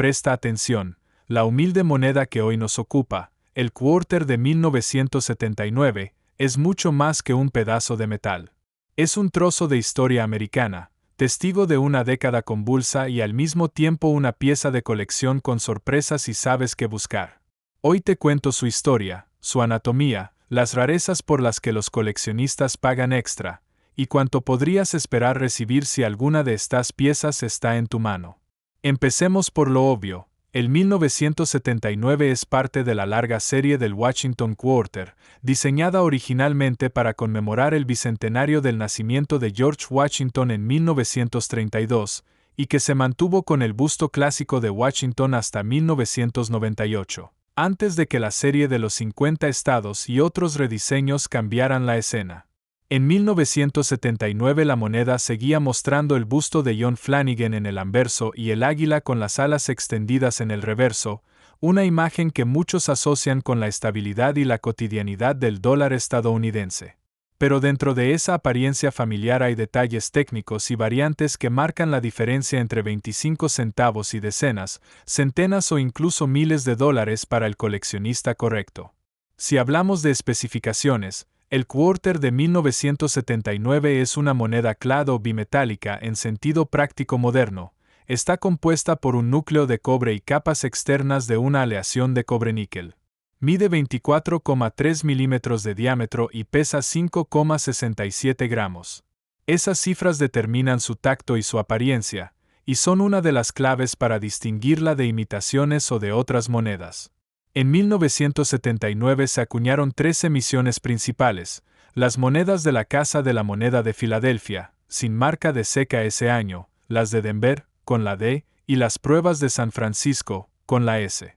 Presta atención, la humilde moneda que hoy nos ocupa, el quarter de 1979, es mucho más que un pedazo de metal. Es un trozo de historia americana, testigo de una década convulsa y al mismo tiempo una pieza de colección con sorpresas y sabes qué buscar. Hoy te cuento su historia, su anatomía, las rarezas por las que los coleccionistas pagan extra, y cuánto podrías esperar recibir si alguna de estas piezas está en tu mano. Empecemos por lo obvio. El 1979 es parte de la larga serie del Washington Quarter, diseñada originalmente para conmemorar el bicentenario del nacimiento de George Washington en 1932, y que se mantuvo con el busto clásico de Washington hasta 1998, antes de que la serie de los 50 estados y otros rediseños cambiaran la escena. En 1979 la moneda seguía mostrando el busto de John Flanagan en el anverso y el águila con las alas extendidas en el reverso, una imagen que muchos asocian con la estabilidad y la cotidianidad del dólar estadounidense. Pero dentro de esa apariencia familiar hay detalles técnicos y variantes que marcan la diferencia entre 25 centavos y decenas, centenas o incluso miles de dólares para el coleccionista correcto. Si hablamos de especificaciones, el quarter de 1979 es una moneda clad o bimetálica en sentido práctico moderno. Está compuesta por un núcleo de cobre y capas externas de una aleación de cobre-níquel. Mide 24,3 milímetros de diámetro y pesa 5,67 gramos. Esas cifras determinan su tacto y su apariencia, y son una de las claves para distinguirla de imitaciones o de otras monedas. En 1979 se acuñaron 3 emisiones principales, las monedas de la Casa de la Moneda de Filadelfia, sin marca de seca ese año, las de Denver, con la D, y las pruebas de San Francisco, con la S.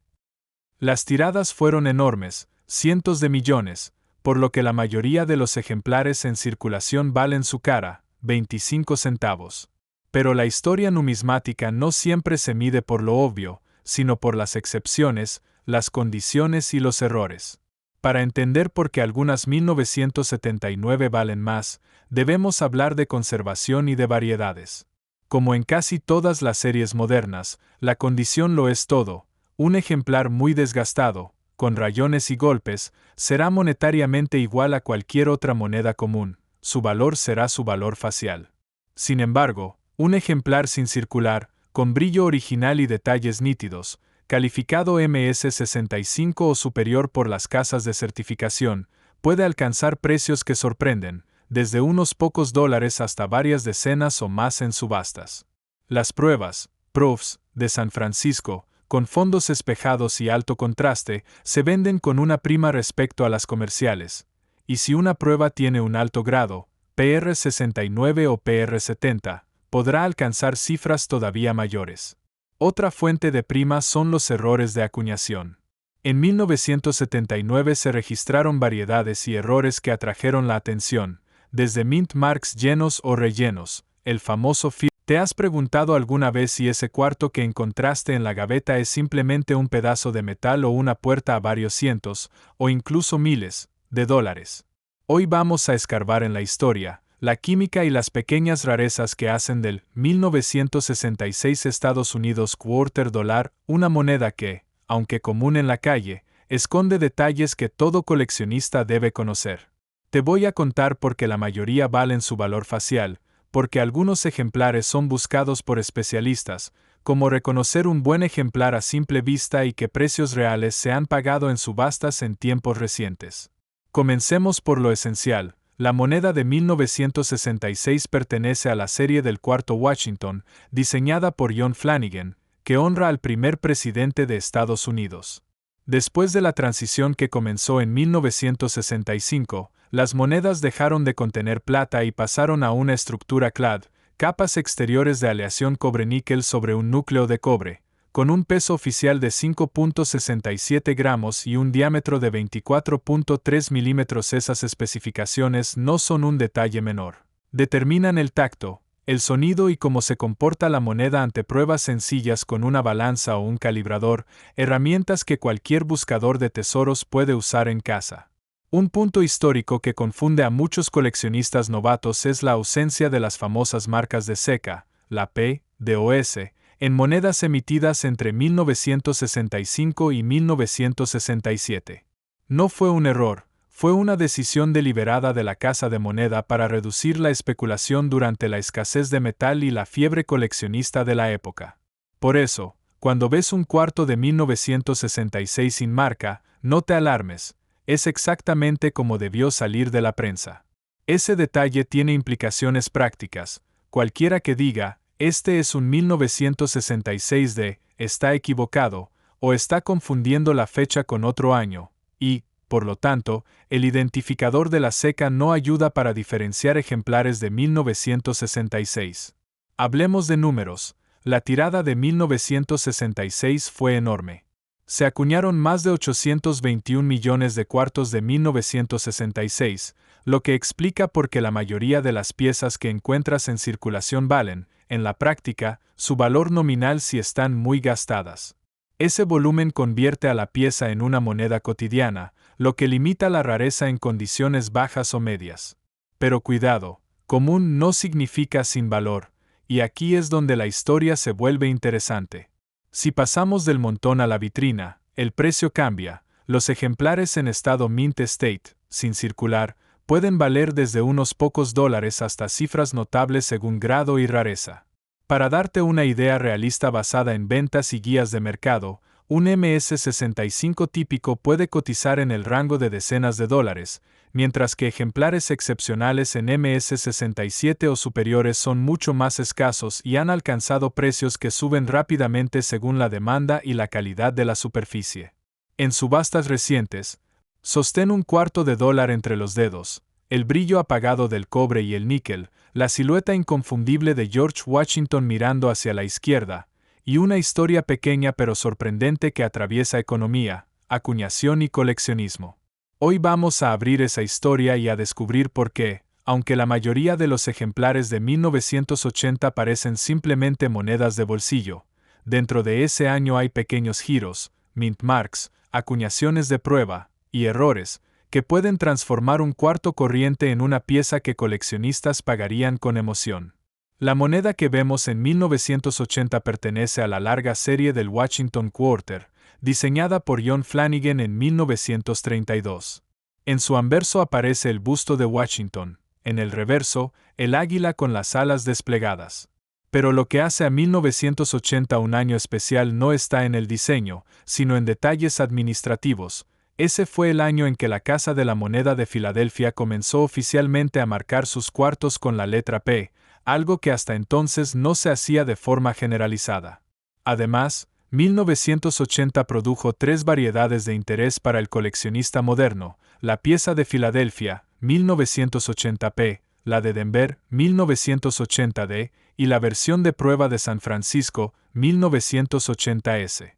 Las tiradas fueron enormes, cientos de millones, por lo que la mayoría de los ejemplares en circulación valen su cara, 25 centavos. Pero la historia numismática no siempre se mide por lo obvio, sino por las excepciones, las condiciones y los errores. Para entender por qué algunas 1979 valen más, debemos hablar de conservación y de variedades. Como en casi todas las series modernas, la condición lo es todo. Un ejemplar muy desgastado, con rayones y golpes, será monetariamente igual a cualquier otra moneda común. Su valor será su valor facial. Sin embargo, un ejemplar sin circular, con brillo original y detalles nítidos, calificado MS65 o superior por las casas de certificación, puede alcanzar precios que sorprenden, desde unos pocos dólares hasta varias decenas o más en subastas. Las pruebas, proofs, de San Francisco, con fondos espejados y alto contraste, se venden con una prima respecto a las comerciales, y si una prueba tiene un alto grado, PR69 o PR70, podrá alcanzar cifras todavía mayores. Otra fuente de prima son los errores de acuñación. En 1979 se registraron variedades y errores que atrajeron la atención, desde mint marks llenos o rellenos, el famoso ¿Te has preguntado alguna vez si ese cuarto que encontraste en la gaveta es simplemente un pedazo de metal o una puerta a varios cientos, o incluso miles, de dólares? Hoy vamos a escarbar en la historia, la química y las pequeñas rarezas que hacen del 1966 Estados Unidos Quarter Dollar una moneda que, aunque común en la calle, esconde detalles que todo coleccionista debe conocer. Te voy a contar por qué la mayoría valen su valor facial, porque algunos ejemplares son buscados por especialistas, como reconocer un buen ejemplar a simple vista y qué precios reales se han pagado en subastas en tiempos recientes. Comencemos por lo esencial. La moneda de 1966 pertenece a la serie del cuarto Washington, diseñada por John Flanagan, que honra al primer presidente de Estados Unidos. Después de la transición que comenzó en 1965, las monedas dejaron de contener plata y pasaron a una estructura clad, capas exteriores de aleación cobre-níquel sobre un núcleo de cobre, con un peso oficial de 5,67 gramos y un diámetro de 24,3 milímetros. Esas especificaciones no son un detalle menor. Determinan el tacto, el sonido y cómo se comporta la moneda ante pruebas sencillas con una balanza o un calibrador, herramientas que cualquier buscador de tesoros puede usar en casa. Un punto histórico que confunde a muchos coleccionistas novatos es la ausencia de las famosas marcas de seca, la P, DOS, en monedas emitidas entre 1965 y 1967. No fue un error, fue una decisión deliberada de la Casa de Moneda para reducir la especulación durante la escasez de metal y la fiebre coleccionista de la época. Por eso, cuando ves un cuarto de 1966 sin marca, no te alarmes, es exactamente como debió salir de la prensa. Ese detalle tiene implicaciones prácticas. Cualquiera que diga, este es un 1966 está equivocado, o está confundiendo la fecha con otro año, y, por lo tanto, el identificador de la ceca no ayuda para diferenciar ejemplares de 1966. Hablemos de números. La tirada de 1966 fue enorme. Se acuñaron más de 821 millones de cuartos de 1966, lo que explica por qué la mayoría de las piezas que encuentras en circulación valen, en la práctica, su valor nominal si están muy gastadas. Ese volumen convierte a la pieza en una moneda cotidiana, lo que limita la rareza en condiciones bajas o medias. Pero cuidado, común no significa sin valor, y aquí es donde la historia se vuelve interesante. Si pasamos del montón a la vitrina, el precio cambia. Los ejemplares en estado mint state, sin circular, pueden valer desde unos pocos dólares hasta cifras notables según grado y rareza. Para darte una idea realista basada en ventas y guías de mercado, un MS-65 típico puede cotizar en el rango de decenas de dólares, mientras que ejemplares excepcionales en MS-67 o superiores son mucho más escasos y han alcanzado precios que suben rápidamente según la demanda y la calidad de la superficie. En subastas recientes, sostén un cuarto de dólar entre los dedos, el brillo apagado del cobre y el níquel, la silueta inconfundible de George Washington mirando hacia la izquierda, y una historia pequeña pero sorprendente que atraviesa economía, acuñación y coleccionismo. Hoy vamos a abrir esa historia y a descubrir por qué, aunque la mayoría de los ejemplares de 1980 parecen simplemente monedas de bolsillo, dentro de ese año hay pequeños giros, mint marks, acuñaciones de prueba, y errores, que pueden transformar un cuarto corriente en una pieza que coleccionistas pagarían con emoción. La moneda que vemos en 1980 pertenece a la larga serie del Washington Quarter, diseñada por John Flanagan en 1932. En su anverso aparece el busto de Washington, en el reverso, el águila con las alas desplegadas. Pero lo que hace a 1980 un año especial no está en el diseño, sino en detalles administrativos. Ese fue el año en que la Casa de la Moneda de Filadelfia comenzó oficialmente a marcar sus cuartos con la letra P, algo que hasta entonces no se hacía de forma generalizada. Además, 1980 produjo tres variedades de interés para el coleccionista moderno: la pieza de Filadelfia, 1980p, la de Denver, 1980d, y la versión de prueba de San Francisco, 1980s.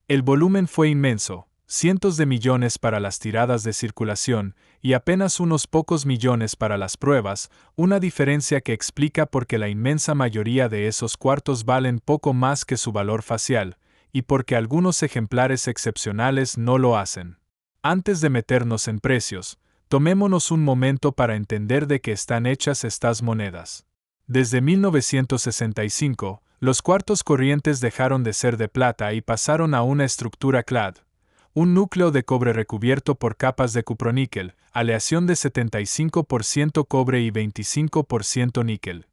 El volumen fue inmenso, cientos de millones para las tiradas de circulación y apenas unos pocos millones para las pruebas, una diferencia que explica por qué la inmensa mayoría de esos cuartos valen poco más que su valor facial, y por qué algunos ejemplares excepcionales no lo hacen. Antes de meternos en precios, tomémonos un momento para entender de qué están hechas estas monedas. Desde 1965, los cuartos corrientes dejaron de ser de plata y pasaron a una estructura clad. Un núcleo de cobre recubierto por capas de cuproníquel, aleación de 75% cobre y 25% níquel.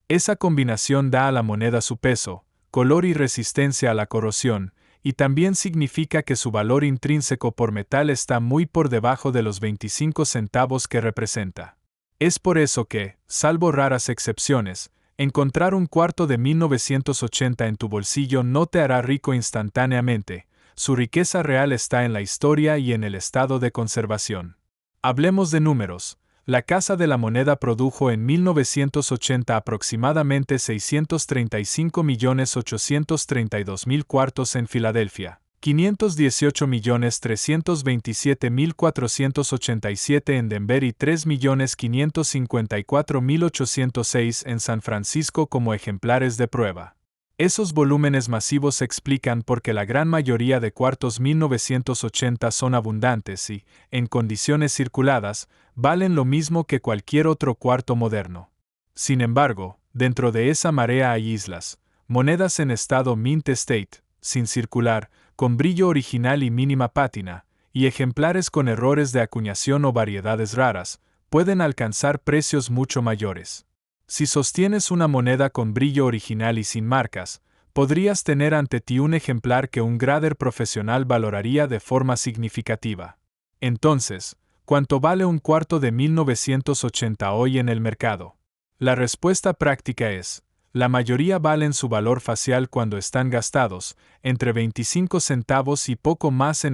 Esa combinación da a la moneda su peso, color y resistencia a la corrosión, y también significa que su valor intrínseco por metal está muy por debajo de los 25 centavos que representa. Es por eso que, salvo raras excepciones, encontrar un cuarto de 1980 en tu bolsillo no te hará rico instantáneamente. Su riqueza real está en la historia y en el estado de conservación. Hablemos de números. La Casa de la Moneda produjo en 1980 aproximadamente 635.832.000 cuartos en Filadelfia, 518.327.487 en Denver y 3.554.806 en San Francisco como ejemplares de prueba. Esos volúmenes masivos explican por qué la gran mayoría de cuartos 1980 son abundantes y, en condiciones circuladas, valen lo mismo que cualquier otro cuarto moderno. Sin embargo, dentro de esa marea hay islas, Monedas en estado mint state, sin circular, con brillo original y mínima pátina, y ejemplares con errores de acuñación o variedades raras, pueden alcanzar precios mucho mayores. Si sostienes una moneda con brillo original y sin marcas, podrías tener ante ti un ejemplar que un grader profesional valoraría de forma significativa. Entonces, ¿cuánto vale un cuarto de 1980 hoy en el mercado? La respuesta práctica es: la mayoría valen su valor facial cuando están gastados, entre 25 centavos y poco más en